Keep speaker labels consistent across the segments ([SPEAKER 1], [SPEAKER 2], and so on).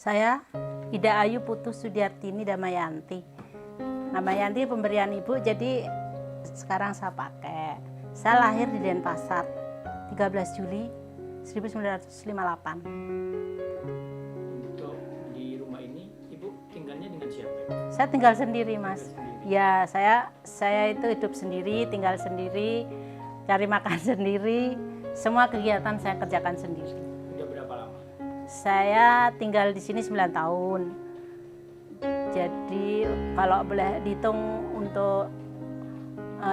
[SPEAKER 1] Saya Ida Ayu Putu Sudiartini Damayanti. Damayanti pemberian ibu, jadi sekarang saya pakai. Saya lahir di Denpasar 13 Juli 1958.
[SPEAKER 2] Untuk di rumah ini ibu tinggalnya dengan siapa?
[SPEAKER 1] Saya tinggal sendiri, Mas. Ya, saya itu hidup sendiri, tinggal sendiri, cari makan sendiri, semua kegiatan saya kerjakan sendiri.
[SPEAKER 2] Udah berapa lama?
[SPEAKER 1] Saya tinggal di sini 9 tahun. Jadi kalau boleh dihitung untuk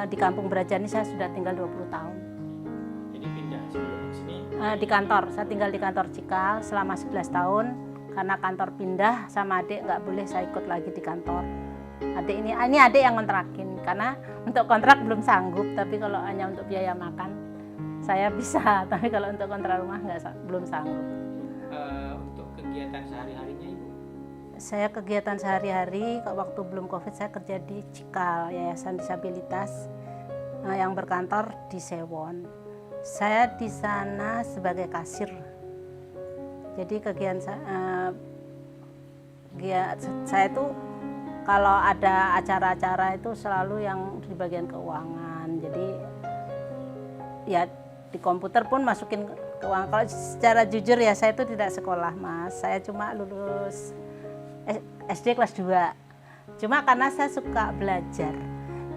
[SPEAKER 1] di Kampung Brajan ini saya sudah tinggal 20 tahun.
[SPEAKER 2] Jadi pindah sebelum ke sini?
[SPEAKER 1] Di kantor, saya tinggal di kantor Cikal selama 11 tahun. Karena kantor pindah sama adik nggak boleh saya ikut lagi di kantor. Adik ini adik yang kontrakin, karena untuk kontrak belum sanggup, tapi kalau hanya untuk biaya makan saya bisa, tapi kalau untuk kontrak rumah belum sanggup.
[SPEAKER 2] Untuk kegiatan sehari-harinya ibu?
[SPEAKER 1] Saya kegiatan sehari-hari, waktu belum COVID saya kerja di Cikal, Yayasan Disabilitas yang berkantor di Sewon. Saya di sana sebagai kasir. Jadi kegiatan saya itu kalau ada acara-acara itu selalu yang di bagian keuangan. Jadi ya di komputer pun masukin keuangan. Kalau secara jujur ya saya itu tidak sekolah, Mas. Saya cuma lulus SD kelas 2. Cuma karena saya suka belajar,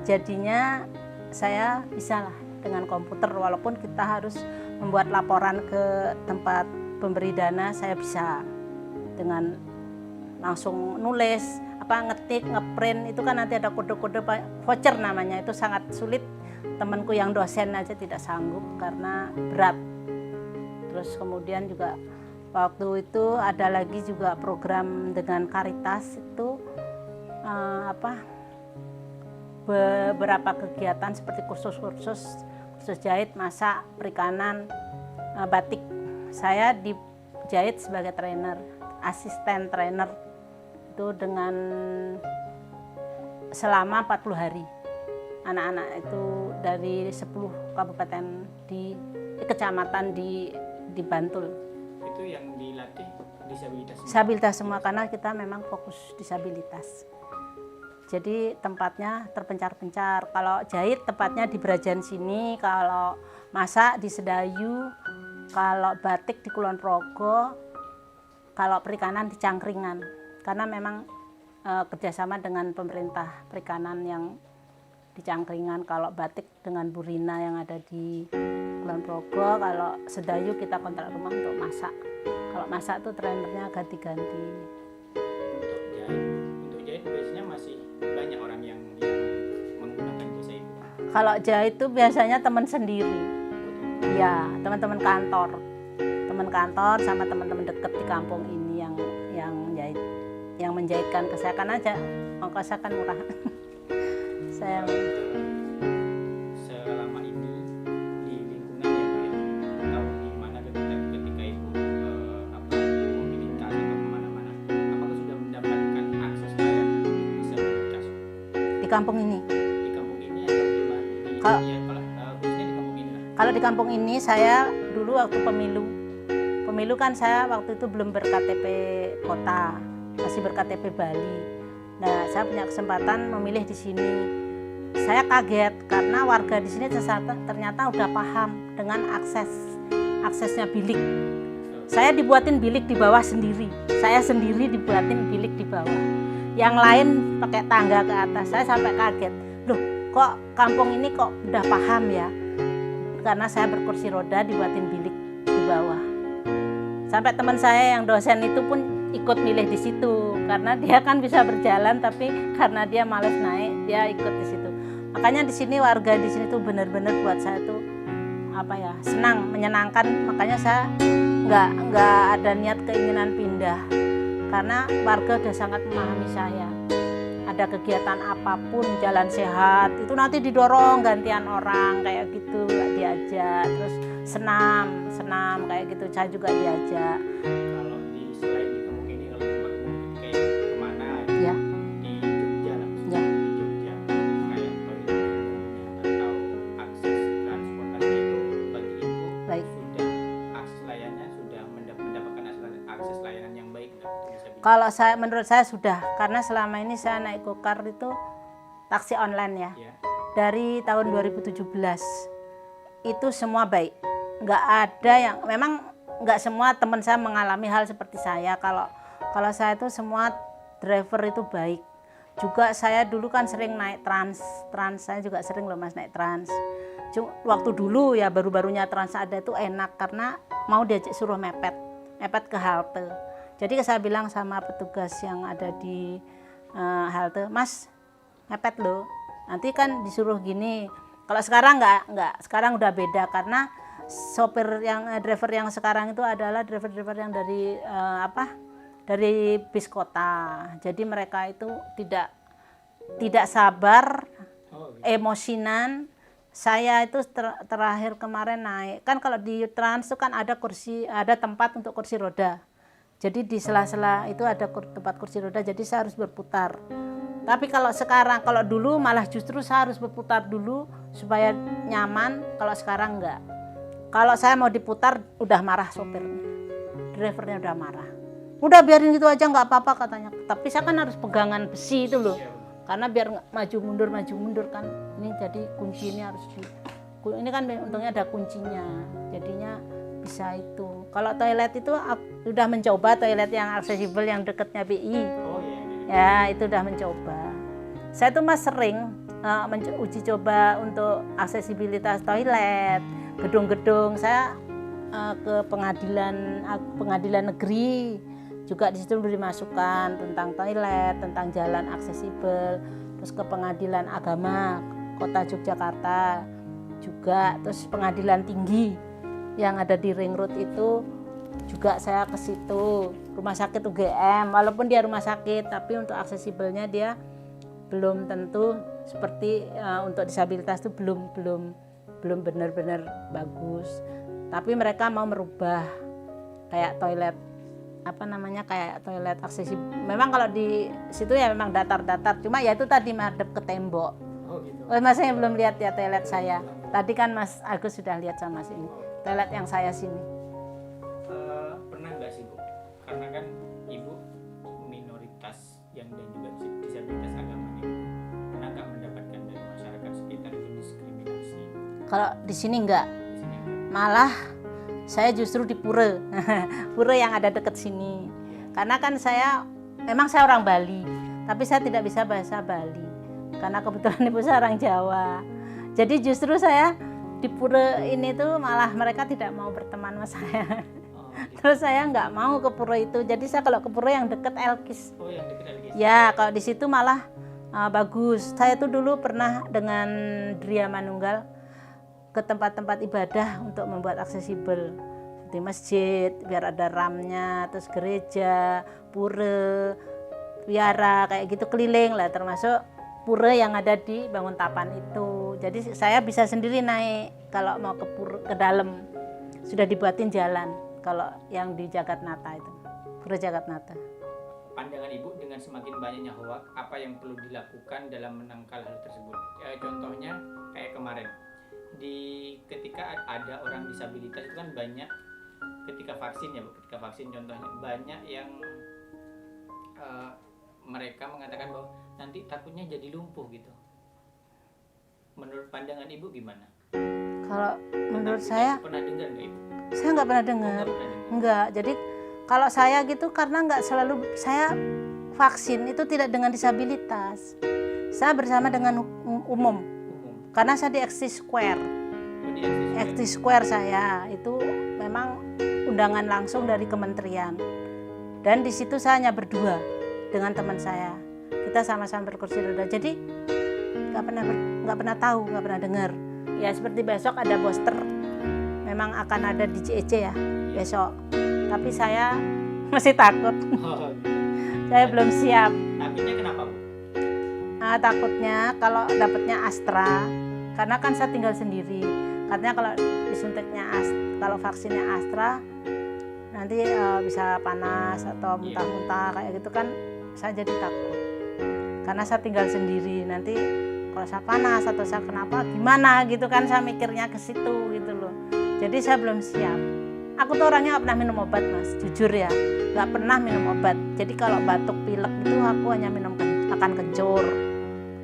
[SPEAKER 1] jadinya saya bisa lah dengan komputer, walaupun kita harus membuat laporan ke tempat pemberi dana, saya bisa dengan langsung nulis, ngetik, ngeprint, itu kan nanti ada kode-kode voucher namanya, itu sangat sulit. Temanku yang dosen aja tidak sanggup karena berat. Terus kemudian juga waktu itu ada lagi juga program dengan Karitas itu beberapa kegiatan seperti kursus jahit, masak, perikanan, batik. Saya dijahit sebagai trainer, asisten trainer itu dengan selama 40 hari. Anak-anak itu dari 10 kabupaten di kecamatan di Bantul.
[SPEAKER 2] Itu yang dilatih disabilitas semua?
[SPEAKER 1] Disabilitas semua, karena kita memang fokus disabilitas. Jadi tempatnya terpencar-pencar. Kalau jahit tempatnya di Brajan sini, kalau masak di Sedayu, kalau batik di Kulon Progo, kalau perikanan di Cangkringan. Karena memang kerjasama dengan pemerintah perikanan yang di Cangkringan. Kalau batik dengan Burina yang ada di Kulon Progo, kalau Sedayu kita kontrak rumah untuk masak. Kalau masak tuh trainernya ganti-ganti.
[SPEAKER 2] Untuk jahit biasanya masih banyak orang yang menggunakan jasa ibu?
[SPEAKER 1] Kalau jahit tuh biasanya teman sendiri. Ya, teman-teman kantor. Teman kantor sama teman-teman dekat di kampung ini yang jahit, yang menjahitkan ke saya, karena aja ongkos saya kan murah. Saya
[SPEAKER 2] selama ini di lingkungan ya Bu ya, atau di mana ketika ibu mobilitas atau kemana-mana, apakah sudah mendapatkan akses layanan disabilitas
[SPEAKER 1] di kampung ini.
[SPEAKER 2] di kampung ini atau di mana? Khususnya di kampung ini lah.
[SPEAKER 1] Kalau di kampung ini saya dulu waktu pemilu kan saya waktu itu belum ber-KTP kota, masih ber-KTP Bali. Nah, saya punya kesempatan memilih di sini. Saya kaget karena warga di sini ternyata udah paham dengan aksesnya bilik. Saya dibuatin bilik di bawah sendiri. Saya sendiri dibuatin bilik di bawah. Yang lain pakai tangga ke atas. Saya sampai kaget. Loh, kok kampung ini kok udah paham ya? Karena saya berkursi roda dibuatin bilik di bawah. Sampai teman saya yang dosen itu pun ikut milih di situ, karena dia kan bisa berjalan, tapi karena dia males naik, dia ikut di situ. Makanya di sini warga di sini tuh benar-benar buat saya tuh senang, menyenangkan. Makanya saya nggak ada niat keinginan pindah, karena warga udah sangat memahami saya. Ada kegiatan apapun, jalan sehat itu nanti didorong gantian orang kayak gitu, diajak. Terus senam kayak gitu, saya juga diajak.
[SPEAKER 2] Kalau selain di kampung ini, kalau tempat kayak kemana
[SPEAKER 1] Ya.
[SPEAKER 2] di Jogja lah,
[SPEAKER 1] Ya.
[SPEAKER 2] di Jogja kayak atau akses transportasi itu bagi ibu
[SPEAKER 1] Baik.
[SPEAKER 2] sudah akses layanannya sudah mendapatkan akses layanan yang baik nggak?
[SPEAKER 1] Kalau menurut saya sudah, karena selama ini saya naik gokar itu taksi online ya.
[SPEAKER 2] Ya.
[SPEAKER 1] Dari tahun 2017 itu semua baik. Nggak ada yang, memang nggak semua teman saya mengalami hal seperti saya. Kalau saya itu semua driver itu baik. Juga saya dulu kan sering naik trans, saya juga sering loh Mas naik trans. Waktu dulu ya baru-barunya trans ada itu enak karena mau diajak suruh mepet ke halte. Jadi saya bilang sama petugas yang ada di halte, Mas mepet loh. Nanti kan disuruh gini. Kalau sekarang nggak, sekarang udah beda karena driver yang sekarang itu adalah driver yang dari dari bis kota. Jadi mereka itu tidak sabar, emosinan. Saya itu terakhir kemarin naik, kan kalau di trans itu kan ada tempat untuk kursi roda. Jadi di sela-sela itu ada tempat kursi roda, jadi saya harus berputar. Tapi kalau sekarang, kalau dulu malah justru saya harus berputar dulu supaya nyaman, kalau sekarang enggak. Kalau saya mau diputar udah marah sopirnya, drivernya udah marah. Udah biarin gitu aja nggak apa-apa katanya. Tapi saya kan harus pegangan besi itu loh. Karena biar maju mundur kan. Ini jadi kunci ini harus ini kan untungnya ada kuncinya. Jadinya bisa itu. Kalau toilet itu sudah mencoba toilet yang aksesibel yang dekatnya BI. Ya, itu udah mencoba. Saya tuh Mas sering uji coba untuk aksesibilitas toilet, gedung-gedung. Saya ke pengadilan negeri. Juga di situ beri masukan tentang toilet, tentang jalan aksesibel, terus ke pengadilan agama Kota Yogyakarta juga, terus pengadilan tinggi yang ada di Ring Road itu juga saya ke situ. Rumah sakit UGM, walaupun dia rumah sakit, tapi untuk aksesibelnya dia belum tentu seperti untuk disabilitas itu belum benar-benar bagus. Tapi mereka mau merubah kayak toilet kayak toilet aksesibel. Memang kalau di situ ya memang datar-datar, cuma ya itu tadi madep ke tembok.
[SPEAKER 2] Gitu.
[SPEAKER 1] Mas saya belum lihat ya toilet saya. Tadi kan Mas Agus sudah lihat sama sini. Toilet yang saya sini.
[SPEAKER 2] Pernah nggak sih Bu? Karena kan Ibu minoritas yang dan juga disabilitas agama ini, pernah nggak mendapatkan dari masyarakat sekitar itu diskriminasi?
[SPEAKER 1] Kalau di sini enggak.
[SPEAKER 2] Di sini enggak.
[SPEAKER 1] Malah saya justru di Pura yang ada dekat sini. Karena kan memang saya orang Bali, tapi saya tidak bisa bahasa Bali. Karena kebetulan ibu saya orang Jawa. Jadi justru saya di Pura ini tuh malah mereka tidak mau berteman sama saya. Terus saya nggak mau ke Pura itu. Jadi saya kalau ke Pura yang dekat Elkis.
[SPEAKER 2] Yang dekat Elkis.
[SPEAKER 1] Ya, kalau di situ malah bagus. Saya tuh dulu pernah dengan Dria Manunggal ke tempat-tempat ibadah untuk membuat aksesibel seperti masjid biar ada ramnya, terus gereja, pura, wihara kayak gitu keliling lah, termasuk pura yang ada di Banguntapan itu. Jadi saya bisa sendiri naik kalau mau ke dalam, sudah dibuatin jalan kalau yang di Jagatnata itu, Pura Jagatnata.
[SPEAKER 2] Pandangan Ibu dengan semakin banyaknya hoak, apa yang perlu dilakukan dalam menangkal hal tersebut? Contohnya kayak kemarin ketika ada orang disabilitas itu kan banyak ketika vaksin contohnya banyak yang mereka mengatakan bahwa nanti takutnya jadi lumpuh gitu. Menurut pandangan Ibu gimana?
[SPEAKER 1] Kalau menurut saya
[SPEAKER 2] pernah dengar nggak Ibu?
[SPEAKER 1] Saya nggak pernah dengar. Enggak. Jadi kalau saya gitu karena nggak selalu saya vaksin itu tidak dengan disabilitas. Saya bersama dengan umum. Karena saya di Exis Square. Exis Square saya itu memang undangan langsung dari kementerian. Dan di situ saya hanya berdua dengan teman saya. Kita sama-sama berkursi roda. Jadi nggak pernah tahu, nggak pernah dengar. Ya seperti besok ada poster. Memang akan ada di CEC ya besok. Tapi saya masih takut. Saya belum siap.
[SPEAKER 2] Takutnya kenapa Bu?
[SPEAKER 1] Takutnya kalau dapatnya Astra, karena kan saya tinggal sendiri. Katanya kalau disuntiknya kalau vaksinnya Astra nanti bisa panas atau muntah-muntah kayak gitu kan, saya jadi takut. Karena saya tinggal sendiri, nanti kalau saya panas atau saya kenapa gimana gitu kan, saya mikirnya ke situ gitu loh. Jadi saya belum siap. aku tuh orangnya nggak pernah minum obat mas, jujur ya, nggak pernah minum obat. Jadi kalau batuk pilek itu aku hanya minum akan kencur.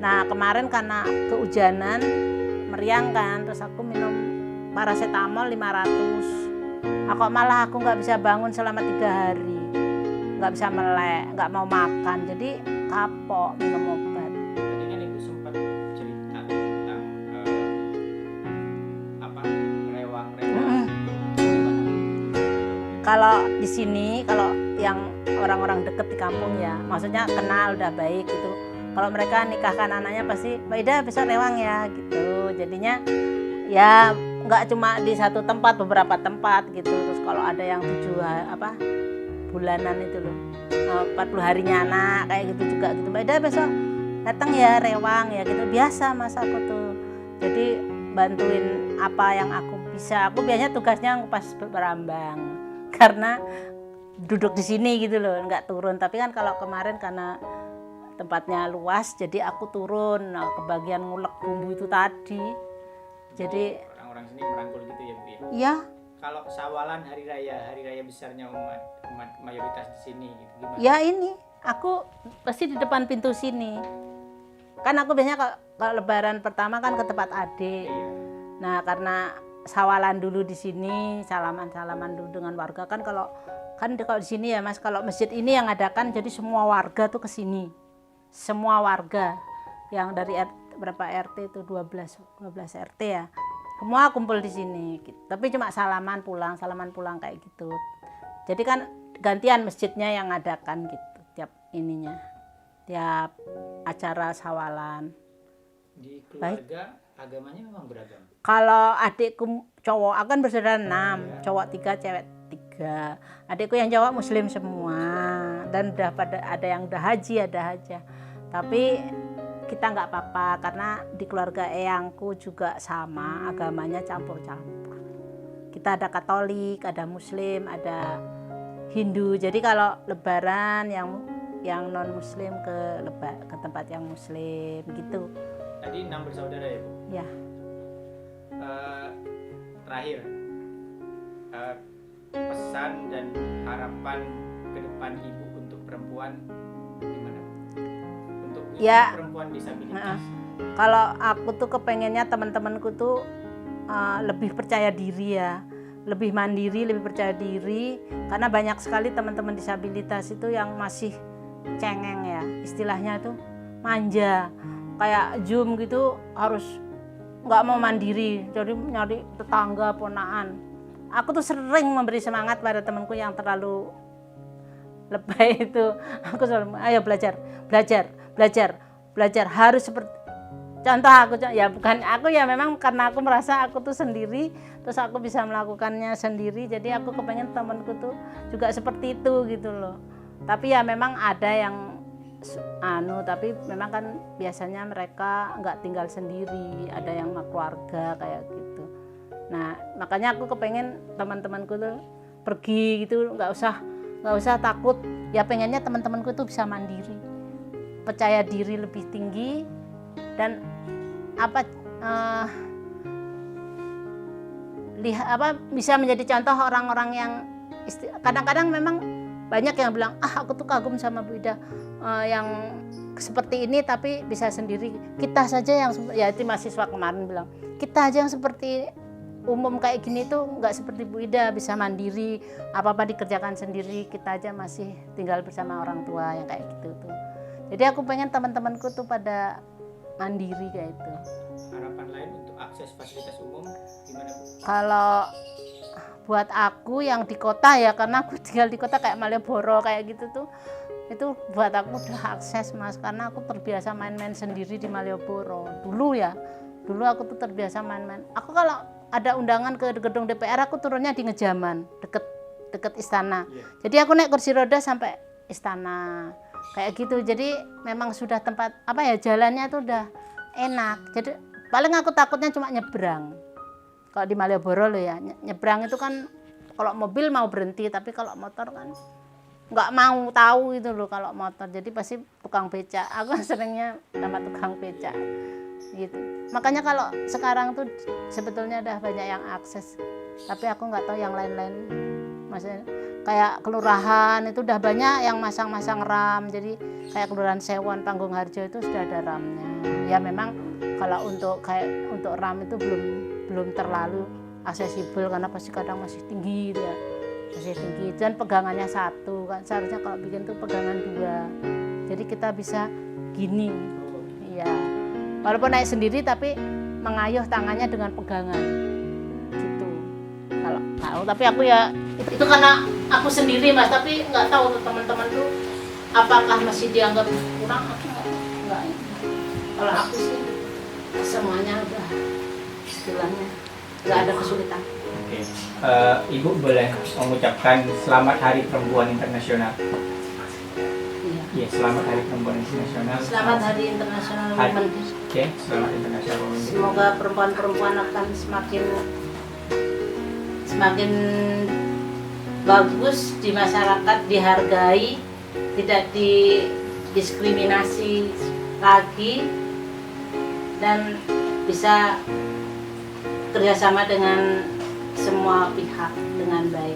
[SPEAKER 1] Nah kemarin karena kehujanan meriang kan, terus aku minum paracetamol 500. Aku nggak bisa bangun selama 3 hari, nggak bisa melek, nggak mau makan, jadi kapok minum obat.
[SPEAKER 2] Tadi kan ibu sempat cerita tentang rewang-rewang.
[SPEAKER 1] Kalau di sini, kalau yang orang-orang deket di kampung ya, maksudnya kenal udah baik gitu. Kalau mereka nikahkan anaknya pasti, Mbak Ida besok rewang ya gitu. Jadinya ya nggak cuma di satu tempat, beberapa tempat gitu. Terus kalau ada yang 7 bulanan itu loh, 40 harinya anak kayak gitu juga gitu. Mbak Ida besok datang ya rewang ya gitu. Biasa mas aku tuh. Jadi bantuin apa yang aku bisa. Aku biasanya tugasnya pas berambang karena duduk di sini gitu loh, nggak turun. Tapi kan kalau kemarin karena tempatnya luas, jadi aku turun ke bagian ngulek bumbu itu tadi. Jadi
[SPEAKER 2] orang-orang sini merangkul gitu ya Bu ya.
[SPEAKER 1] Iya.
[SPEAKER 2] Kalau sawalan hari raya besarnya umat mayoritas di sini gitu gimana?
[SPEAKER 1] Ya ini, aku pasti di depan pintu sini. Kan aku biasanya kalau lebaran pertama kan ke tempat adik.
[SPEAKER 2] Iya.
[SPEAKER 1] Nah karena sawalan dulu di sini, salaman dulu dengan warga kan kalau di sini ya mas, kalau masjid ini yang adakan, jadi semua warga tuh ke sini. Semua warga yang dari berapa RT itu 12 RT ya. Semua kumpul di sini. Gitu. Tapi cuma salaman pulang kayak gitu. Jadi kan gantian masjidnya yang adakan gitu tiap tiap acara sawalan.
[SPEAKER 2] Di keluarga agamanya memang beragam.
[SPEAKER 1] Kalau adikku cowok akan bersaudara 6, cowok 3, cewek 3. Adikku yang cowok muslim semua dan ada yang udah haji, ada aja. Tapi kita nggak apa-apa karena di keluarga eyangku juga sama, agamanya campur-campur. Kita ada Katolik, ada Muslim, ada Hindu. Jadi kalau lebaran yang non Muslim ke tempat yang Muslim gitu.
[SPEAKER 2] Tadi 6 bersaudara ya Bu?
[SPEAKER 1] Ya.
[SPEAKER 2] Terakhir, pesan dan harapan ke depan Ibu untuk perempuan gimana? Untuk
[SPEAKER 1] Ya,
[SPEAKER 2] perempuan disabilitas.
[SPEAKER 1] Kalau aku tuh kepengennya teman-temanku tuh lebih percaya diri ya, lebih mandiri, lebih percaya diri, karena banyak sekali teman-teman disabilitas itu yang masih cengeng ya, istilahnya tuh manja, kayak Zoom gitu harus nggak mau mandiri, jadi nyari tetangga, ponaan. Aku tuh sering memberi semangat pada temanku yang terlalu lebay itu. Aku selalu, ayo belajar, harus seperti contoh aku ya, bukan aku ya, memang karena aku merasa aku tuh sendiri, terus aku bisa melakukannya sendiri, jadi aku kepengen temanku tuh juga seperti itu gitu loh. Tapi ya memang ada yang tapi memang kan biasanya mereka nggak tinggal sendiri, ada yang sama keluarga kayak gitu. Nah makanya aku kepengen teman-temanku tuh pergi gitu, nggak usah takut ya, pengennya teman-temanku tuh bisa mandiri, percaya diri lebih tinggi, dan bisa menjadi contoh orang-orang yang kadang-kadang memang banyak yang bilang aku tuh kagum sama Bu Ida yang seperti ini tapi bisa sendiri. Kita saja yang ya, itu mahasiswa kemarin bilang, kita aja yang seperti umum kayak gini tuh nggak seperti Bu Ida, bisa mandiri, apa-apa dikerjakan sendiri, kita aja masih tinggal bersama orang tua yang kayak gitu tuh. Jadi aku pengen teman-temanku tuh pada mandiri kayak itu.
[SPEAKER 2] Harapan lain untuk akses fasilitas umum gimana Bu?
[SPEAKER 1] Kalau buat aku yang di kota ya, karena aku tinggal di kota kayak Malioboro kayak gitu tuh, itu buat aku udah akses mas, karena aku terbiasa main-main sendiri di Malioboro. Dulu aku tuh terbiasa main-main. Aku kalau ada undangan ke gedung DPR, aku turunnya di Ngejaman, deket istana. Jadi aku naik kursi roda sampai istana kayak gitu. Jadi memang sudah tempat jalannya tuh udah enak. Jadi paling aku takutnya cuma nyebrang. Kalau di Malioboro loh ya, nyebrang itu kan kalau mobil mau berhenti, tapi kalau motor kan nggak mau tahu itu loh kalau motor, jadi pasti tukang becak. Aku seringnya sama tukang becak gitu. Makanya kalau sekarang tuh sebetulnya udah banyak yang akses, tapi aku nggak tahu yang lain-lain. Maksudnya kayak kelurahan itu udah banyak yang masang-masang ram, jadi kayak kelurahan Sewon, Panggung Harjo itu sudah ada ramnya. Ya memang kalau untuk ram itu belum terlalu aksesibel karena pasti kadang masih tinggi gitu ya. Masih tinggi dan pegangannya satu kan, seharusnya kalau bikin tuh pegangan 2, jadi kita bisa gini, iya, walaupun naik sendiri tapi mengayuh tangannya dengan pegangan gitu. Kalau tahu, tapi aku ya itu karena aku sendiri Mas, tapi nggak tahu tuh teman-teman tuh apakah masih dianggap kurang. Aku nggak. Kalau aku sih semuanya udah istilahnya nggak ada kesulitan.
[SPEAKER 2] Oke. Ibu boleh mengucapkan Selamat Hari Perempuan Internasional.
[SPEAKER 1] Iya.
[SPEAKER 2] Iya, Selamat Hari Perempuan Internasional.
[SPEAKER 1] Selamat Hari Internasional Women Day.
[SPEAKER 2] Oke, Selamat Internasional Women Day.
[SPEAKER 1] Semoga perempuan-perempuan akan semakin bagus di masyarakat, dihargai, tidak didiskriminasi lagi, dan bisa kerjasama dengan semua pihak dengan baik.